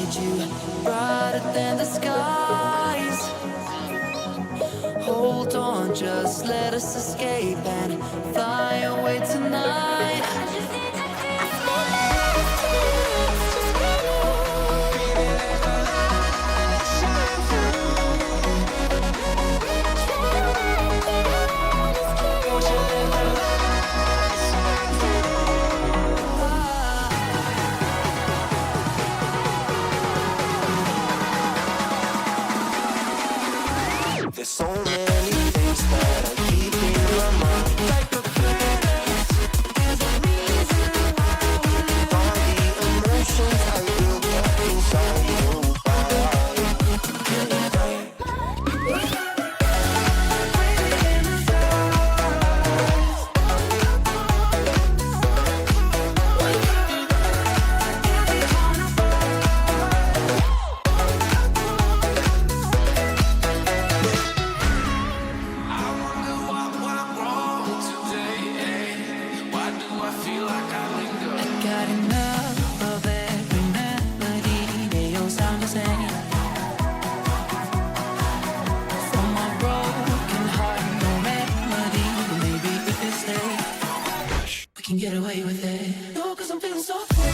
wanted you brighter than the skies. Hold on, just let us escape and fly away tonight. There's so many things that I keep in my mind. Like a playlist, there's a reason why we live. All the emotions I built up inside you. Got enough of every melody, they all sound the same. For my broken heart, no remedy, but maybe if we stay, we can get away with it. No, 'cause I'm feeling so free.